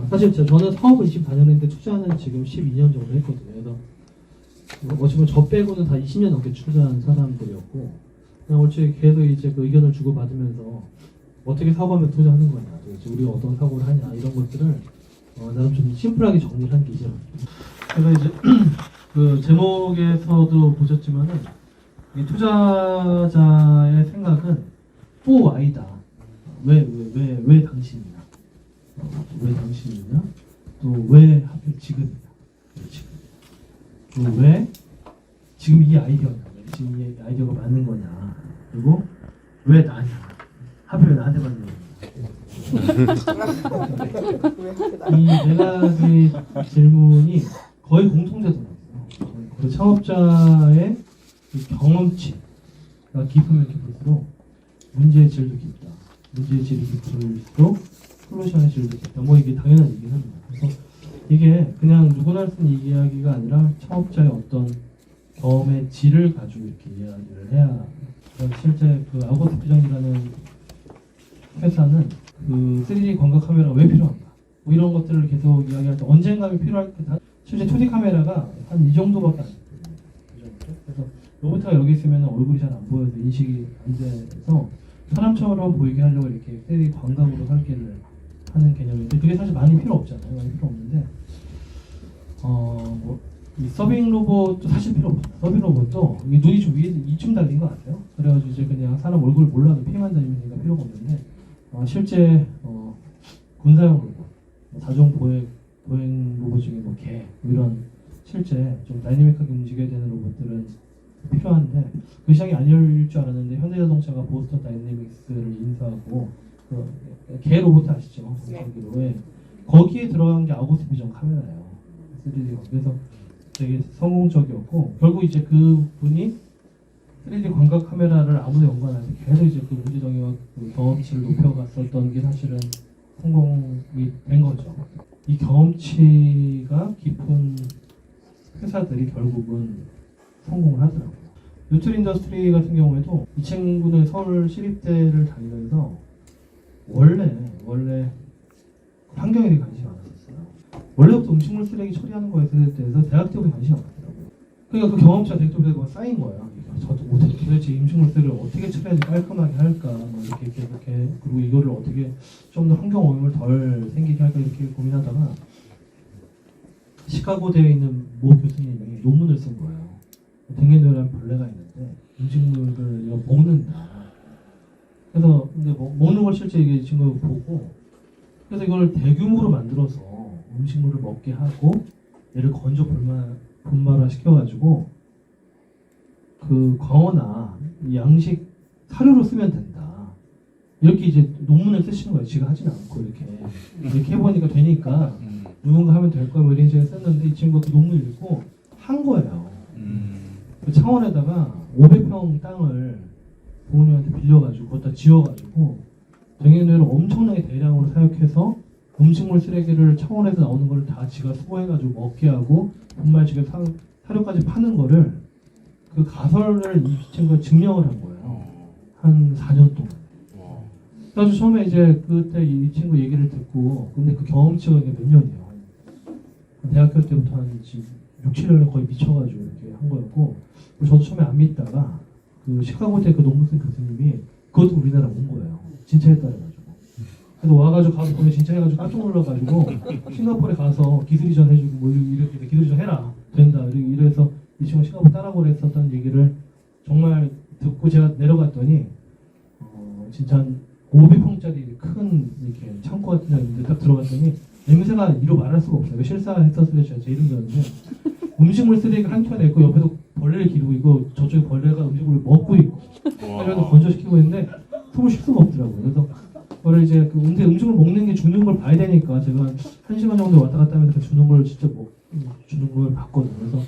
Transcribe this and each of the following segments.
사실 저는 사업을 24년 했는데 투자는 지금 12년 정도 했거든요. 그래서 어찌 보면 저 빼고는 다 20년 넘게 투자한 사람들이었고, 그냥 얼추 계속 이제 그 의견을 주고 받으면서 어떻게 사고하면 투자하는 거냐, 도대체 우리가 어떤 사고를 하냐 이런 것들을 나름 좀 심플하게 정리한 게 이제. 그래서 이제 그 제목에서도 보셨지만은 이 투자자의 생각은 for Y다. 왜 당신이냐? 왜 당신이냐? 또 왜 하필 지금이냐? 또 왜 지금 이 아이디어냐? 지금 이 아이디어가 맞는 거냐? 그리고 왜 나냐? 하필 왜 나한테 맞는 거냐? 이 네 가지 질문이 거의 공통되더라고요. 그 창업자의 경험치가 깊으면 깊을수록 문제의 질도 깊다. 문제의 질이 깊을수록 솔루션의 질도 깊다. 뭐 이게 당연한 얘기긴 합니다. 그래서 이게 그냥 누구나 할 수 있는 이야기가 아니라 창업자의 어떤 경험의 질을 가지고 이렇게 이야기를 해야. 실제 그 아우거스트 비전이라는 회사는 그 3D 광각 카메라가 왜 필요한가? 뭐 이런 것들을 계속 이야기할 때 언젠가는 필요할 때 실제 2D 카메라가 한 이 정도밖에 안 돼요. 그래서 로봇가 여기 있으면 얼굴이 잘 안 보여서 인식이 안 돼서 사람처럼 보이게 하려고 이렇게 3D 광각으로 설계를 하는 개념인데 그게 사실 많이 필요 없잖아요. 많이 필요 없는데 이 서빙 로봇도 사실 필요 없어요. 서빙 로봇도 이게 눈이 좀 위에 이쯤 달린 것 같아요. 그래가지고 이제 그냥 사람 얼굴 몰라도 피만 달리면 필요가 없는데 실제 군사용 로봇, 자동 보행 로봇 중에 뭐 개 이런 실제 좀 다이내믹하게 움직여야 되는 로봇들은 필요한데 그 시장이 아닐 줄 알았는데 현대자동차가 보스턴 다이내믹스를 인수하고 개 로봇 아시죠? 네. 거기에 들어간 게 아우거스트 비전 카메라예요. 3D. 그래서 되게 성공적이었고 결국 이제 그 분이 3D 광각 카메라를 아무도 연구 안 해서 계속 이제 그 문제 정의와 그 경험치를 높여갔었던 게 사실은 성공이 된 거죠. 이 경험치가 깊은 회사들이 결국은 성공을 하더라고요. 뉴트리 인더스트리 같은 경우에도 이 친구는 서울 시립대를 다니면서 원래 환경에 대해 관심이 많았었어요. 원래부터 음식물 쓰레기 처리하는 거에 대해서 대학 때부터 관심이 많았더라고요. 그러니까 그 경험치가 대학 때부터 쌓인 거예요. 저도 도대체 음식물 쓰레기를 어떻게 처리해야지 깔끔하게 할까, 뭐 이렇게 그리고 이거를 어떻게 좀 더 환경 오염을 덜 생기게 할까 이렇게 고민하다가 시카고대에 있는 모 교수님이 논문을 쓴 거예요. 댕겐노라는 벌레가 있는데 음식물을 이거 먹는다. 그래서 근데 먹는 걸 실제 이게 친구가 보고 그래서 이걸 대규모로 만들어서 음식물을 먹게 하고 얘를 건조 분말화 시켜가지고 그 광어나 양식 사료로 쓰면 된다. 이렇게 이제 논문을 쓰시는 거예요. 지가 하진 않고 이렇게 해보니까 되니까 누군가 하면 될 거야 뭐 이런 식으로 썼는데 이 친구가 그 논문 읽고 한 거예요. 그 창원에다가 500평 땅을 부모님한테 빌려가지고 거기다 지어가지고 댕겐노를 엄청나게 대량으로 사육해서 음식물 쓰레기를 창원에서 나오는 거를 다 지가 수거해가지고 먹게 하고 분말 지금 사료까지 파는 거를 그 가설을 이 친구가 증명을 한 거예요. 한 4년 동안. 그래서 처음에 이제 그때 이 친구 얘기를 듣고 근데 그 경험치가 몇 년이에요. 대학교 때부터 한 지금 6, 7년을 거의 미쳐가지고 이렇게 한 거였고 저도 처음에 안 믿다가 그 시카고대 그 논문 쓴 교수님이 그것도 우리나라 온 거예요. 진짜 했다 해가지고. 그래서 와가지고 가서 보면 진짜 해가지고 깜짝 놀라가지고 싱가포르에 가서 기술이전 해주고 뭐 이렇게 기술이전 해라 된다 이래서 이 친구 싱가포르 따라고 했었던 얘기를 정말 듣고 제가 내려갔더니 진짜 한 500평짜리 큰 이렇게 창고 같은 데 있는데 딱 들어갔더니 냄새가 이로 말할 수가 없어요. 실사했었을 때 제가 제 이름 들었는데 음식물 쓰레기가 한 켠에 있고 옆에도 벌레를 기르고 있고 저쪽에 벌레가 음식물을 먹고 있고 그래서 건조시키고 있는데 숨을 쉴 수가 없더라고요. 그래서 그걸 이제 근데 음식을 먹는 게 주는 걸 봐야 되니까 제가 한 시간 정도 왔다 갔다 하면서 주는 걸 진짜 주는 걸 봤거든요. 그래서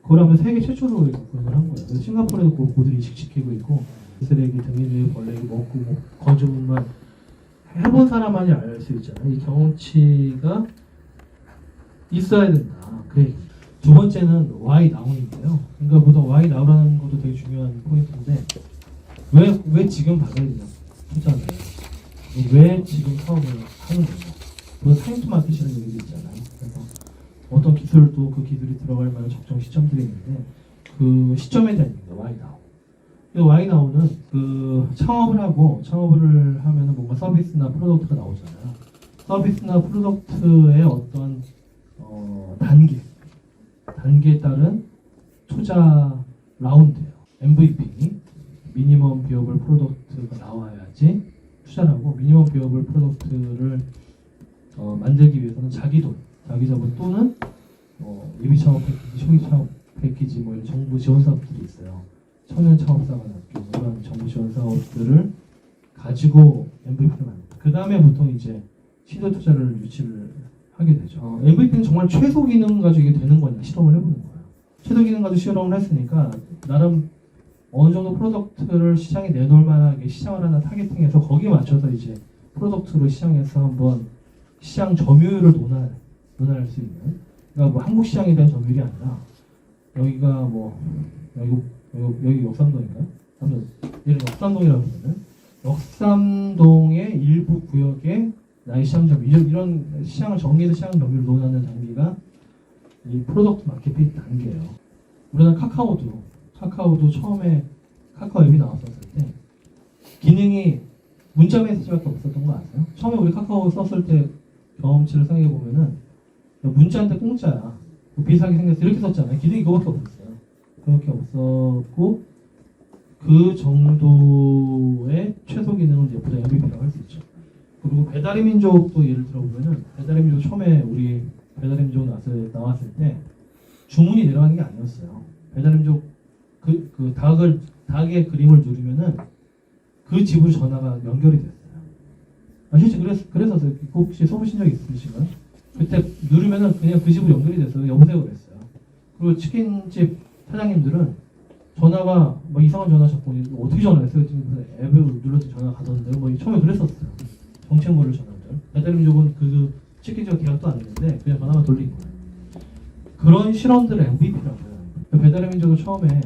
그걸 하면 세계 최초로 그걸 한 거예요. 그래서 싱가포르에도 고들이 지키고 있고 쓰레기 등에 벌레 먹고 뭐 건조물만 해본 사람만이 알 수 있잖아요. 이 경험치가 있어야 된다. 그 얘기. 두 번째는 why now인데요. 그러니까 보통 why now라는 것도 되게 중요한 포인트인데 왜 지금 받아야 되냐 투자는 왜 지금 사업을 하는 거냐 그건 타임 투 마켓이라는 얘기도 있잖아요. 그래서 어떤 기술도 그 기술이 들어갈 만한 적정 시점들이 있는데 그 시점에 대한 얘기입니다. 와이나우. 와이나우는 그 창업을 하면은 뭔가 서비스나 프로덕트가 나오잖아요. 서비스나 프로덕트의 어떤 단계에 따른 투자 라운드예요. MVP, 미니멈 비어블 프로덕트가 나와야지 투자를 하고, 미니멈 비어블 프로덕트를 만들기 위해서는 자기 자본 또는 예비 창업 패키지, 초기 창업 패키지, 뭐 이런 정부 지원 사업들이 있어요. 청년 창업사가 납기고 그런 정부 지원 사업들을 가지고 MVP를 만듭니다. 그 다음에 보통 이제 시도 투자를 유치를 하게 되죠. MVP는 정말 최소 기능 가지고 이게 되는 거냐 실험을 해보는 거예요. 최소 기능 가지고 실험을 했으니까 나름 어느 정도 프로덕트를 시장에 내놓을 만하게 시장을 하나 타겟팅해서 거기에 맞춰서 이제 프로덕트로 시장에서 한번 시장 점유율을 논할 수 있는, 그러니까 뭐 한국 시장에 대한 점유율이 아니라 여기가 뭐 여기 역삼동인가요? 아무튼 얘는 역삼동이라고 하면은 역삼동의 일부 구역에 나의 시장 점유율, 이런 시장을 정리해서 시장 점유율을 논하는 단계가 이 프로덕트 마케팅 단계예요. 우리나라 카카오도 처음에 카카오 앱이 나왔었을 때 기능이 문자 메시지밖에 없었던 거 아세요? 처음에 우리 카카오 썼을 때 경험치를 생각해 보면은 문자한테 공짜야, 비슷하게 생겼어 이렇게 썼잖아요. 기능이 그거밖에 없었어요. 그렇게 없었고 그 정도의 최소 기능은 이제 보통 MVP라고 할 수 있죠. 그리고 배달의 민족도 예를 들어보면은 배달의 민족 처음에 우리 배달의 민족 나왔을 때 주문이 내려가는 게 아니었어요. 배달의 민족 그 닭의 그림을 누르면은 그 집으로 전화가 연결이 됐어요. 실제 그랬었어요. 혹시 써보신 적 있으신가요? 그때 누르면은 그냥 그 집으로 연결이 됐어요. 여보세요 그랬어요. 그리고 치킨집 사장님들은 전화가 뭐 이상한 전화 잡고 어떻게 전화했어요? 무슨 앱을 눌렀더니 전화가 가던데 뭐 처음에 그랬었어요. 정체 모를 전화들. 배달의 민족은 그 치킨집 계약도 안 했는데 그냥 전화만 돌린 거예요. 그런 실험들을 MVP라고 해요. 배달의 민족은 처음에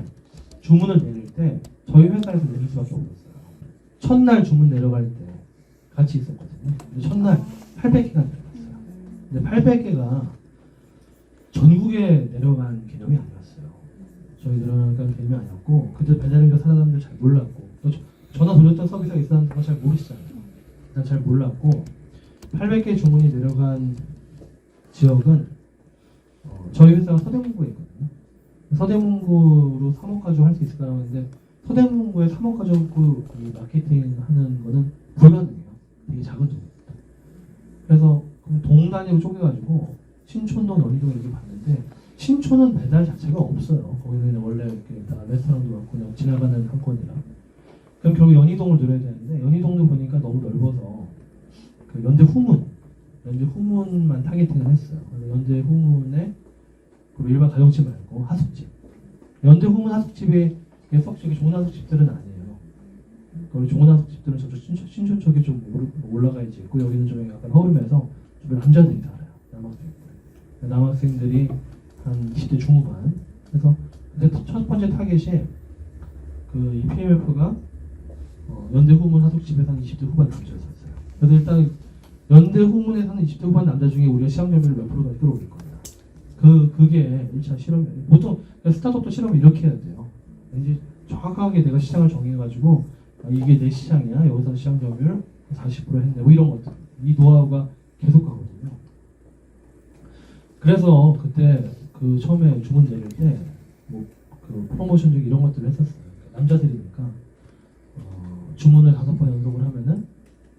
주문을 내릴 때 저희 회사에서 내릴 수밖에 없었어요. 첫날 주문 내려갈 때 같이 있었거든요. 근데 첫날 800개가 내려갔어요. 근데 800개가 전국에 내려간 개념이 아니었어요. 저희 내려간 개념이 아니었고, 그때 배달의 민족 사람들 잘 몰랐고, 또 전화 돌렸던 서비스가 있었다는 거 잘 모르시잖아요. 일단 잘 몰랐고, 800개 주문이 내려간 지역은 저희 회사가 서대문구에 있거든요. 서대문구로 3억 가지고 할 수 있을까 하는데 서대문구에 3억 가지고 마케팅 하는 거는 불가능해요. 되게 작은 동입니다. 그래서 동 단위로 쪼개가지고 신촌동, 연희동 이렇게 봤는데 신촌은 배달 자체가 없어요. 거기는 원래 이렇게 다 레스토랑도 많고 그냥 지나가는 상권이라. 그럼 결국 연희동을 늘어야 되는데 연희동도 보니까 너무 넓어서 그 연대 후문만 타겟팅을 했어요. 그래서 연대 후문에 일반 가정집 말고 하숙집. 연대 후문 하숙집에 석식이 좋은 하숙집들은 아니에요. 그리고 좋은 하숙집들은 저쪽 신촌 쪽에 좀 올라가 있고 여기는 좀 약간 허름해서 주변 남자들이 살아요. 남학생들이 한 20대 중후반. 그래서 근데 첫 번째 타겟이 이 PMF가 연대 후문 하숙집에서 한 20대 후반 남자였어요. 그래서 일단 연대 후문에 사는 20대 후반 남자 중에 우리가 시장 점유율 몇 프로가 끌어올릴 거예요. 그게 1차 실험이에요. 보통 스타트업도 실험을 이렇게 해야 돼요. 이제 정확하게 내가 시장을 정해가지고 이게 내 시장이야. 여기서 시장 점유율 40% 했네. 뭐 이런 것들. 이 노하우가 계속 가거든요. 그래서 그때 처음에 주문 내릴 때 뭐 프로모션적 이런 것들을 했었어요. 남자들이니까 주문을 5번 연속을 하면은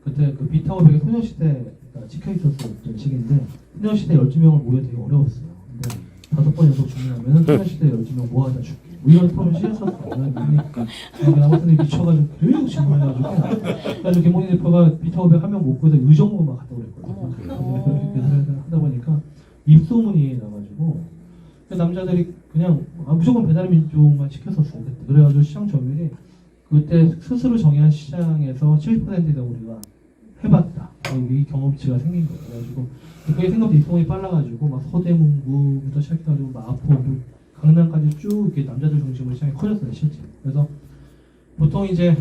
그때 비타오백에 소녀시대가 찍혀 있었던 시기인데 소녀시대 12명을 모여 되게 어려웠어요. 근데 5번 연속 주문하면은 소녀시대 12명 모아다 줄게. 뭐 이런 프로모션 했었어요. 남학생들이 미쳐가지고 계속 주문해가지고 그래가지고 김홍희 대표가 비타오백 한 명 못 구해서 의정부 막 갔다 그랬거든요. 그래서 하다 보니까 입소문이 나가지고 남자들이 그냥 무조건 배달의 민족만 시켰었어요. 그때. 그래가지고 시장 점유율이 그때 스스로 정의한 시장에서 70% 이상 우리가 해봤다. 이 경험치가 생긴 거예요. 그래가지고 그게 생각보다 입소문이 빨라가지고 막 서대문구부터 시작해가지고 마포, 강남까지 쭉 이렇게 남자들 중심으로 시장이 커졌어요, 실제. 그래서 보통 이제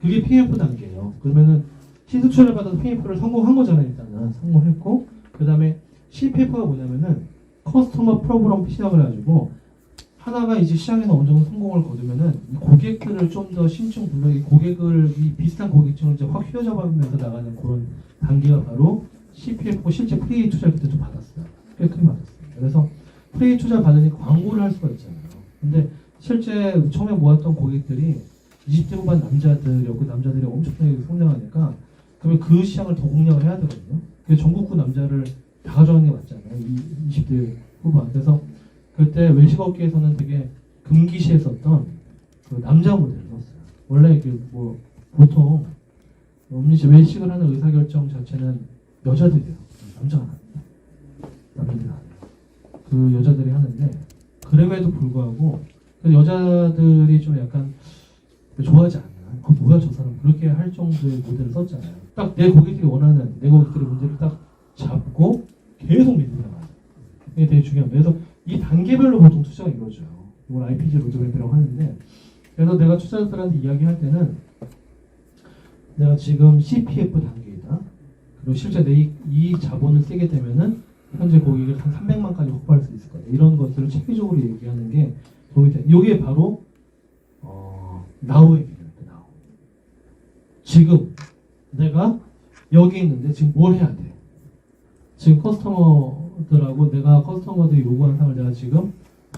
그게 PF 단계예요. 그러면은 시수출을 받아서 PF를 성공한 거잖아요. 일단은 성공했고 그 다음에 CPF가 뭐냐면은 커스터머 프로그램 시작을 해가지고 하나가 이제 시장에서 어느 정도 성공을 거두면은 이 고객들을 좀 더 신중 불러 이 고객을 이 비슷한 고객층을 이제 확 휘어잡으면서 나가는 그런 단계가 바로 CPF고 실제 프리에이 투자를 그때 좀 받았어요. 꽤 크게 받았어요. 그래서 프리에이 투자 받으니까 광고를 할 수가 있잖아요. 근데 실제 처음에 모았던 고객들이 20대 후반 남자들이었고 남자들이 엄청나게 성장하니까 그러면 그 시장을 더 공략을 해야 되거든요. 그래서 전국구 남자를 다 가져가는 게 맞잖아요. 20대 후반. 그래서 그때 외식업계에서는 되게 금기시했었던 그 남자 모델을 썼어요. 원래 뭐 보통 외식을 하는 의사결정 자체는 여자들이에요. 남자가 안 합니다. 남자들이 안 해요. 그 여자들이 하는데 그럼에도 불구하고 그 여자들이 좀 약간 좋아하지 않나? 뭐야 저 사람 그렇게 할 정도의 모델을 썼잖아요. 딱 내 고객들이 원하는 내 고객들의 문제를 딱 잡고 계속 밀고 나가요. 이게 되게 중요합니다. 그래서 이 단계별로 보통 투자가 이루어져요. 이걸 IPG 로드맵이라고 하는데 그래서 내가 투자자들한테 이야기할 때는 내가 지금 CPF 단계이다. 그리고 실제 내 이 자본을 쓰게 되면은 현재 고객을 한 300만까지 확보할 수 있을 거다. 이런 것들을 체계적으로 얘기하는 게 도움이 돼. 이게 바로 나우의 비결입니다. 나우. 지금 내가 여기 있는데 지금 뭘 해야 돼? 지금 커스터머들하고 내가 커스터머들이 요구하는 상을 내가 지금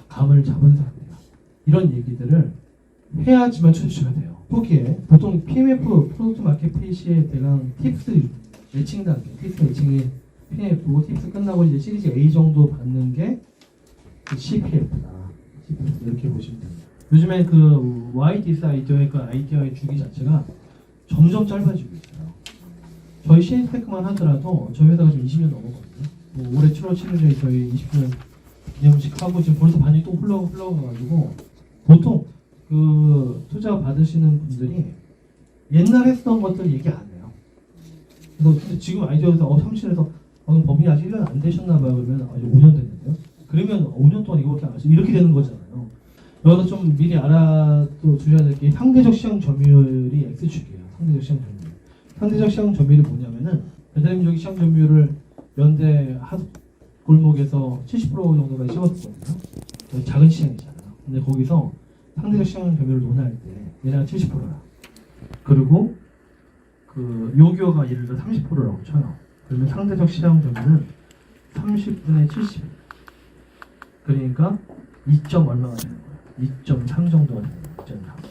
감을 잡은 상태야. 이런 얘기들을 해야지만 추천해야 돼요. 후기에 보통 PMF 프로덕트 마켓핏의 대강 팁스 매칭 단계, 팁스 매칭이 PMF고 팁스 끝나고 이제 시리즈 A 정도 받는 게 CPF다. CPF 이렇게 보시면 됩니다. 요즘에 그 YDS 아이디어의 그 아이디어의 주기 자체가 점점 짧아지고 있어요. 저희 시니테크만 하더라도 저희 회사가 지금 20년 넘었거든요. 뭐 올해 7월 7일에 저희 20주년 기념식 하고 지금 벌써 반이 또 흘러가가지고 보통 그 투자 받으시는 분들이 옛날에 했던 것들 얘기 안 해요. 그래서 근데 지금 아이디어에서 사무실에서 그럼 법인이 아직 1년 안 되셨나 봐요. 그러면 아직 5년 됐는데요. 그러면 5년 동안 이거밖에 안 하시고 이렇게 되는 거잖아요. 여기서 좀 미리 알아도 두셔야 될 게 상대적 시장 점유율이 X축이에요. 상대적 시장 점유율. 상대적 시장 점유율이 뭐냐면은 배달민족이 시장 점유율을 연대 한 골목에서 70% 정도까지 찍었거든요. 작은 시장이잖아요. 근데 거기서 상대적 시장 점유율을 논할 때 얘네가 70%라. 그리고 그 요기어가 예를 들어 30%라고 쳐요. 그러면 상대적 시장 점유율은 30분의 70. 그러니까 2점 얼마가 되는 거예요. 2.3 정도가 되는 거예요. 2.3.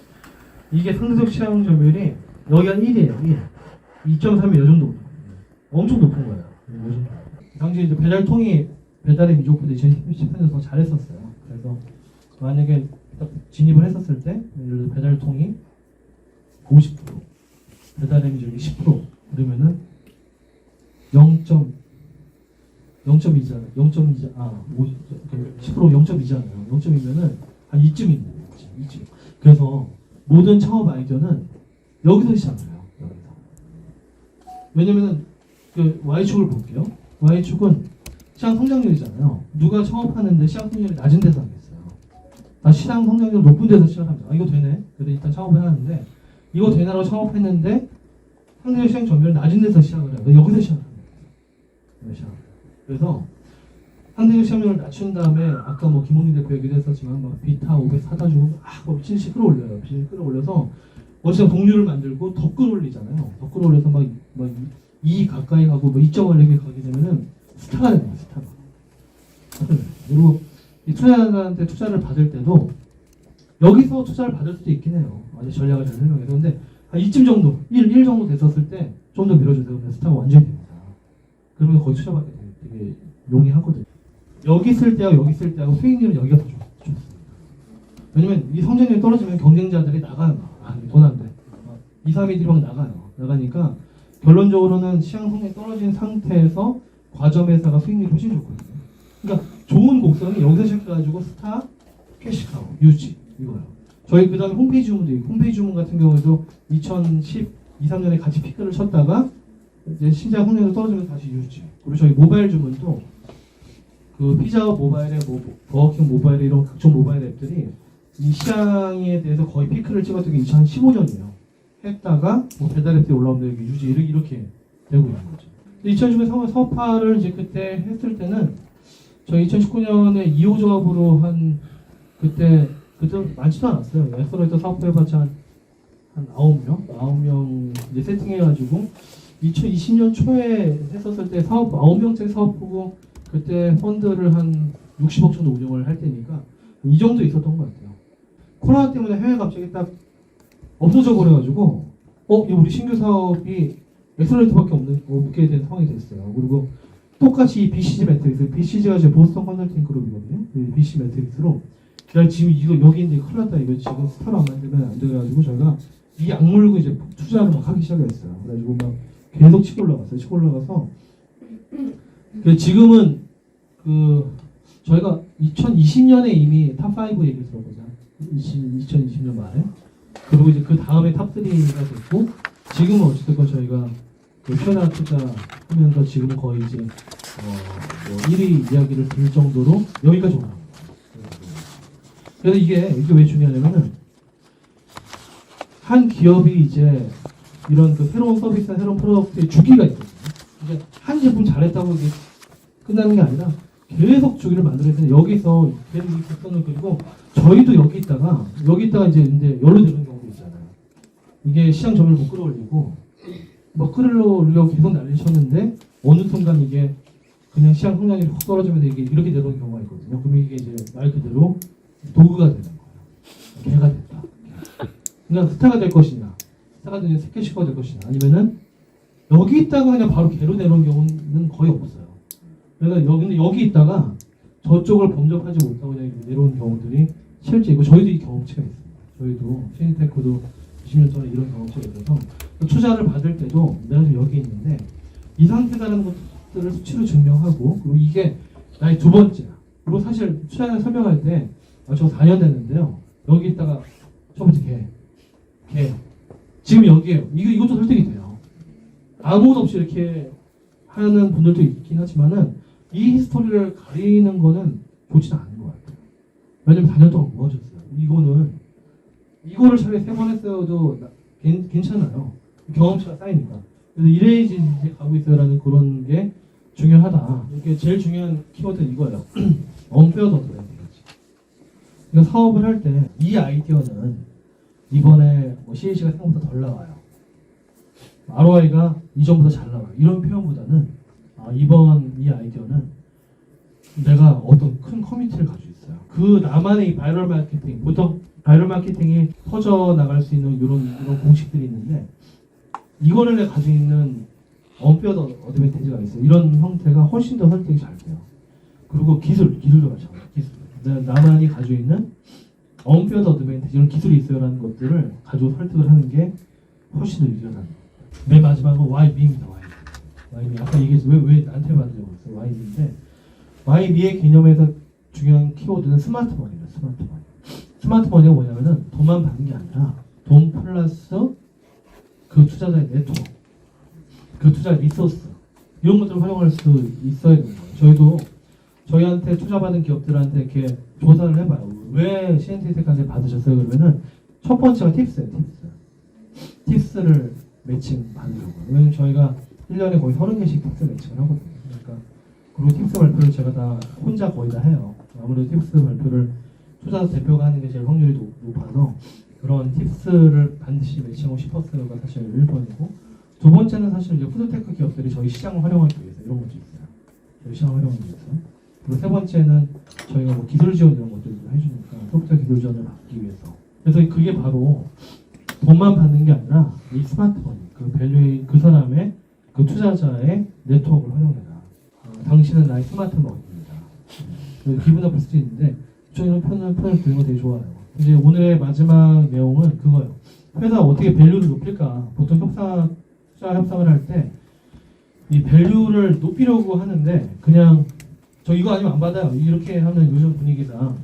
이게 상대적 시장 점유율이 여기가 1이에요. 1. 2.3이 이 정도. 엄청 높은 거예요. 당시 이제 배달통이 배달의 미족부터 2010년에 더 잘했었어요. 그래서 만약에 딱 진입을 했었을 때 예를 들어 배달통이 50%, 배달의 미족이 10% 그러면은 0.2잖아요. 0.2자, 10% 0.2잖아요. 0.2면은 한 이쯤 있는 거죠. 이쯤. 그래서 모든 창업 아이디어는 여기서 시작을 해요. 여기서. 왜냐면은 그 Y축을 볼게요. Y축은 시장 성장률이잖아요. 누가 창업하는데 시장 성장률이 낮은 데서 하겠어요. 나 시장 성장률 높은 데서 시작합니다. 이거 되네. 그래서 일단 창업을 하는데 이거 되나라고 창업했는데 상대적 시장 점유율 낮은 데서 시작을 해요. 여기서 시작을 합니다. 그래서 상대적 시장률을 낮춘 다음에 아까 뭐 김홍민 대표 얘기도 했었지만 막 비타 500 사다 주고 막 비즈니스 끌어올려요. 비즈니스 끌어올려서 어쨌든 동률을 만들고 더 끌어올리잖아요. 더 끌어올려서 막 2 가까이 가고 뭐 2.1 이렇게 가게 되면은 스타가 되는 거예요. 스타가. 그리고 이 투자자한테 투자를 받을 때도 여기서 투자를 받을 수도 있긴 해요. 아주 전략을 잘 설명해서. 근데 한 이쯤 정도, 1 정도 됐었을 때 좀 더 밀어주세요. 그러면 스타가 완전히 됩니다. 그러면 거의 투자받기 되게 용이하거든요. 여기 쓸 때하고 여기 쓸 때하고 수익률은 여기가 더 좋습니다. 왜냐면 이 성장률이 떨어지면 경쟁자들이 나가요. 돈 안 돼. 2, 3위들이 막 나가요. 나가니까 결론적으로는 시장 성장이 떨어진 상태에서 과점 회사가 수익률이 훨씬 좋거든요. 그러니까 좋은 곡선이 여기서 시작해가지고 스타, 캐시카우, 유지 이거예요. 저희 그 다음에 홈페이지 주문도 있고 홈페이지 주문 같은 경우에도 2012, 3년에 같이 피크를 쳤다가 이제 시장 성장이 떨어지면 다시 유지. 그리고 저희 모바일 주문도 그 피자헛 모바일에 버거킹 모바일에 이런 각종 모바일 앱들이 이 시장에 대해서 거의 피크를 찍었던 게 2015년이에요. 했다가 뭐 배달 앱들이 올라오면 유지 이렇게 되고 있는 거죠. 2019년 사업화를 이제 그때 했을 때는 저희 2019년에 2호 조합으로 한 그때 많지도 않았어요. 엑셀러레이터 사업해봤자 한 9명 이제 세팅해가지고 2020년 초에 했었을 때 사업 9명짜리 사업 보고 그때 펀드를 한 60억 정도 운영을 할 때니까 이 정도 있었던 것 같아요. 코로나 때문에 해외 갑자기 딱 없어져 버려가지고 이거 우리 신규 사업이 엑셀러레이터밖에 없게 된 상황이 됐어요. 그리고 똑같이 이 BCG 매트릭스, BCG가 제 보스턴 컨설팅 그룹이거든요. 그 BCG 매트릭스로 야 지금 이거 여기 있는데 큰일 났다, 이거 지금 스타로 안 만들면 안 돼가지고 저희가 이 악물고 이제 투자를 막 하기 시작했어요. 그래가지고 막 계속 치고 올라가서 지금은 저희가 2020년에 이미 탑5 얘기를 들어보자. 2020년 말에. 그리고 이제 그 다음에 탑3가 됐고, 지금은 어쨌든 저희가 피어나 투자하면서 지금은 거의 이제 1위 이야기를 들을 정도로 여기까지 올라갑니다. 그래서 이게 왜 중요하냐면은 한 기업이 이제 이런 새로운 서비스나 새로운 프로덕트의 주기가 있거든요. 이제 한 제품 잘했다고 이게 끝나는 게 아니라 계속 주기를 만들어야 되는데 여기서 계속 이 곡선을 그리고 저희도 여기 있다가 이제 연루되는 경우도 있잖아요. 이게 시장 점유율 못 끌어올리고 끌어올리려고 계속 난리쳤는데 어느 순간 이게 그냥 시장 성장률이 확 떨어지면서 이게 이렇게 내려오는 경우가 있거든요. 그러면 이게 이제 말 그대로 도구가 되는 거예요. 개가 됐다. 그냥 스타가 될 것이냐, 스타가 되는 스케치가 될 것이냐, 아니면은 여기 있다가 그냥 바로 개로 내려오는 경우는 거의 없어요. 그래서 근데 여기 있다가 저쪽을 범접하지 못하고 그냥 내려오는 경우들이 실제 있고 저희도 이 경험치가 있습니다. 저희도 시니테크도 20년 전에 이런 경험치가 있어서 투자를 받을 때도 내가 지금 여기 있는데 이 상태다라는 것들을 수치로 증명하고 그리고 이게 나의 두 번째야. 그리고 사실 투자를 설명할 때 저 4년 됐는데요. 여기 있다가 첫 번째 개. 지금 여기에요. 이것도 설득이 돼요. 아무것도 없이 이렇게 하는 분들도 있긴 하지만은 이 히스토리를 가리는 거는 좋지는 않은 것 같아요. 왜냐면 4년 동안 뭐 하셨어요? 이거를 차라리 3번 했어도 괜찮아요. 경험치가 쌓이니까. 그래서 이래야지 이제 가고 있어요라는 그런 게 중요하다. 이게 제일 중요한 키워드는 이거예요. 언페어 더블. 그러니까 사업을 할 때 이 아이디어는 이번에 CAC가 생각보다 덜 나와요. ROI가 이전보다 잘 나와요. 이런 표현보다는 이번 이 아이디어는 내가 어떤 큰 커뮤니티를 가지고 있어요. 그 나만의 이 바이럴 마케팅, 보통 바이럴 마케팅이 퍼져나갈 수 있는 이런 공식들이 있는데 이거를 내가 가지고 있는 언페어 어드밴티지가 있어요. 이런 형태가 훨씬 더 설득이 잘 돼요. 그리고 기술도 마찬가지예요. 나만이 가지고 있는 언페어 어드밴티지 이런 기술이 있어요라는 것들을 가지고 설득을 하는 게 훨씬 더 유리하다. 맨 마지막은 YB입니다. YB. 아까 얘기했죠. 왜 나한테 만들려고 했어요. YB인데 YB의 개념에서 중요한 키워드는 스마트머니입니다. 스마트머니가 뭐냐면은 돈만 받는 게 아니라 돈 플러스 그 투자자의 네트워크, 그 투자의 리소스 이런 것들을 활용할 수 있어야 되는 거예요. 저희도 저희한테 투자받은 기업들한테 이렇게 조사를 해봐요. 왜 CNT텍한테 받으셨어요? 그러면은 첫 번째가 팁스예요. 팁스를 매칭 받으려고요. 왜냐면 저희가 1년에 거의 30개씩 팁스 매칭을 하거든요. 그러니까 그리고 팁스 발표를 제가 다 혼자 거의 다 해요. 아무래도 팁스 발표를 투자자 대표가 하는 게 제일 확률이 높아서 그런 팁스를 반드시 매칭하고 싶었어요가 사실 1번이고 두 번째는 사실 이제 푸드테크 기업들이 저희 시장을 활용하기 위해서 이런 것도 있어요. 저희 시장을 활용하기 위해서. 그리고 세 번째는 저희가 기술 지원 이런 것들도 해주니까 소프트웨어 기술 지원을 받기 위해서. 그래서 그게 바로 돈만 받는 게 아니라 이 스마트머니, 그 밸류의 그 사람의 그 투자자의 네트워크를 활용해라. 당신은 나의 스마트머니입니다. 기분 나쁠 수도 있는데 저는 이런 표현을 드는 거 되게 좋아요. 이제 오늘의 마지막 내용은 그거예요. 회사 어떻게 밸류를 높일까? 보통 투자 협상을 할 때 이 밸류를 높이려고 하는데 그냥 저 이거 아니면 안 받아요. 이렇게 하는 요즘 분위기상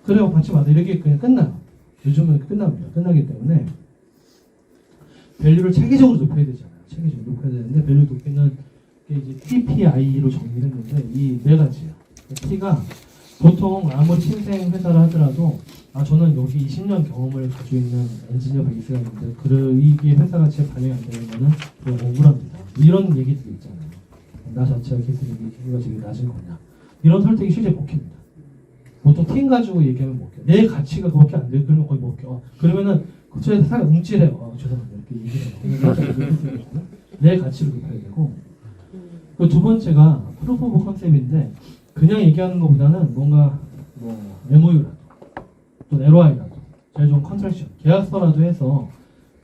그래요 받지 마세요. 이렇게 그냥 끝나요. 요즘은 끝납니다. 끝나기 때문에 밸류를 체계적으로 높여야 되잖아요. 체계적으로 높여야 되는데 밸류 높이는 게 이제 TPI로 정리를 했는데 이 네 가지예요. T가 보통 아무리 신생 회사를 하더라도 저는 여기 20년 경험을 가지고 있는 엔지니어 베이스가 있는데 이게 회사 가치에 반영이 안 되는 거는 좀 억울합니다. 이런 얘기들이 있잖아요. 나 자체가 기술이 되게 낮은 거냐. 이런 설득이 실제 먹힙니다. 보통 팀 가지고 얘기하면 먹혀. 내 가치가 그렇게 안 돼. 그러면 거의 먹혀. 그러면은 그쪽에서 사람 움찔해요. 죄송합니다. 이렇게 얘기해요. 내 가치를 높여야 되고. 그 두 번째가 프루프 오브 컨셉인데 그냥 얘기하는 것보다는 뭔가 뭐 MOU라도 또 LOI라도 제일 좋은 컨설션 계약서라도 해서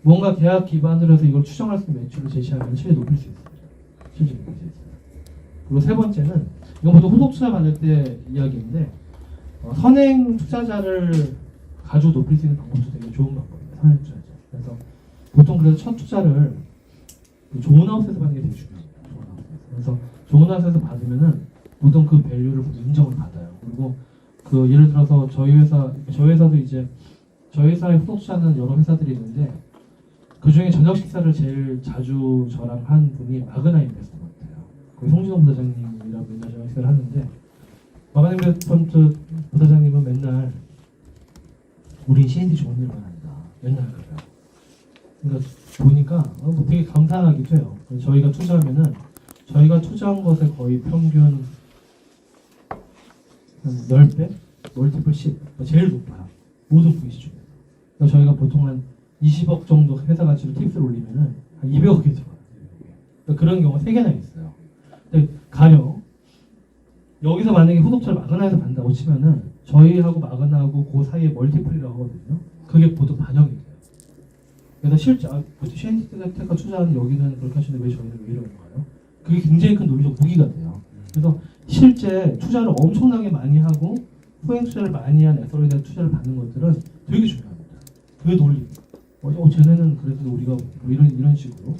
뭔가 계약 기반으로 해서 이걸 추정할 수 있는 매출을 제시하면 실제 높일 수 있습니다. 실제 높일 수 있어요. 그리고 세 번째는 이건 보통 후속 투자 받을 때 이야기인데 선행 투자자를 가지고 높일 수 있는 방법도 되게 좋은 방법입니다. 선행 투자자. 그래서 보통 그래서 첫 투자를 좋은 하우스에서 받는 게 되게 중요합니다. 좋은 하우스에서. 그래서 좋은 하우스에서 받으면은 보통 그 밸류를 인정을 받아요. 그리고 그 예를 들어서 저희 회사도 이제 저희 회사의 후속 투자는 여러 회사들이 있는데 그 중에 저녁 식사를 제일 자주 저랑 한 분이 마그나 인베스트 같아요. 거기 송진호 부사장님이랑 맨날 저녁 식사를 하는데 마그나 인베스트 부사장님은 맨날 우리 C&D 좋은 일만 한다. 맨날 그래요. 그러니까 보니까 되게 감사하기도 해요. 저희가 투자하면은 저희가 투자한 것에 거의 평균 한 10배? 멀티플 10. 제일 높아요. 모든 VC 중에. 그러니까 저희가 보통 한 20억 정도 회사 가치로 팁스를 올리면은 한 200억이 들어가요. 그러니까 그런 경우가 3개나 있어요. 근데 가령 여기서 만약에 후속처를 마그나에서 받는다고 치면은 저희하고 마그나하고 그 사이에 멀티플이라고 하거든요. 그게 보통 반영이 돼요. 그래서 실제 보통 쉐인테크가 투자하는 여기는 그렇게 하시는데 왜 저희는 왜 이러는 거예요? 그게 굉장히 큰 논리적 무기가 돼요. 그래서 실제 투자를 엄청나게 많이 하고 후행 투자를 많이 한 에서로에 대한 투자를 받는 것들은 되게 중요합니다. 그 논리. 쟤네는 그래도 우리가 뭐 이런 식으로.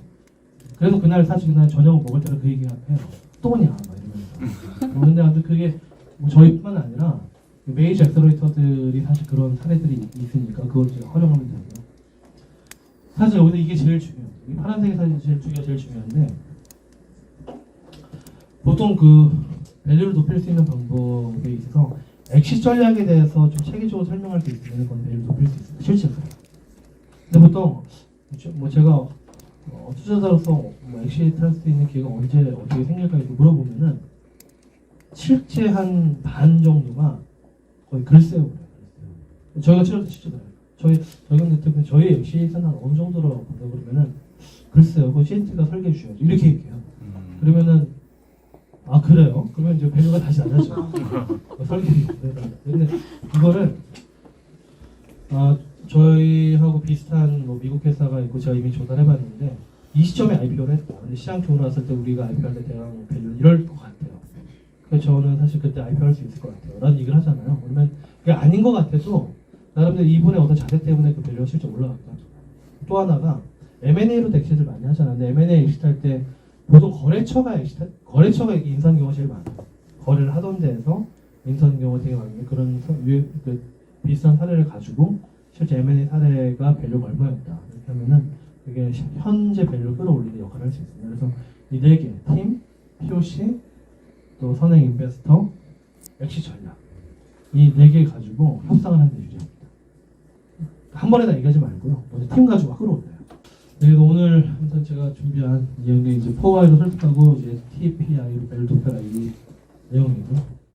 그래서 사실 그날 저녁 먹을 때는 그 얘기 해요. 또냐 막 이러면서. 근데 아무튼 그게 뭐 저희뿐만 아니라 메이저 엑셀러레이터들이 사실 그런 사례들이 있으니까 그걸 이제 활용하면 되고요. 사실 여기서 이게 제일 중요해요. 이 파란색이 사실 제일 중요한데 보통 그 밸류를 높일 수 있는 방법에 있어서 엑시트 전략에 대해서 좀 체계적으로 설명할 수 있으면 그건 밸류를 높일 수 있습니다. 실제로. 근데 보통 뭐 제가 투자자로서 뭐 엑시트 할 수 있는 기회가 언제 어떻게 생길까 이렇게 물어보면은 실제 한 반 정도가 거의 글쎄요 그래요. 저희가 치료도 진짜 그래요. 저희 근데 저희 엑시트는 한 어느 정도로 본다 그러면은 글쎄요 그 CNT가 설계해 주셔야죠 이렇게 얘기해요. 그러면은 그래요? 그러면 이제 밸류가 다시 낮아져. 설계비. 근데 이거를 저희하고 비슷한 뭐 미국 회사가 있고 제가 이미 조사해봤는데 이 시점에 IPO를 했다. 근데 시장 좋으러 왔을 때 우리가 IPO 할 때 대강 밸류 이럴 것 같아요. 그래서 저는 사실 그때 IPO 할 수 있을 것 같아요. 라는 얘기를 하잖아요. 그러면 그게 아닌 것 같아도 나름대로 이분의 어떤 자세 때문에 그 밸류가 실제 올라갔다. 또 하나가 M&A로도 엑시트를 많이 하잖아요. 근데 M&A 엑시트 할 때 보통 거래처가 인수한 경우가 제일 많아요. 거래를 하던 데에서 인수한 경우가 되게 많은데 그런 비슷한 사례를 가지고 실제 M&A 사례가 밸류가 얼마였다. 이렇게 하면은 그게 현재 밸류를 끌어올리는 역할을 할 수 있습니다. 그래서 이 4개, 팀, POC, 또 선행 인베스터, 엑시 전략 이 4개 가지고 협상을 하는 게 유리합니다. 한 번에 다 얘기하지 말고요. 먼저 팀 가지고 끌어올려요. 그래서 오늘 아무튼 제가 준비한 내용이 이제 포화이로 설득하고 이제 TPI로 밸류 높여라 이 내용이고요.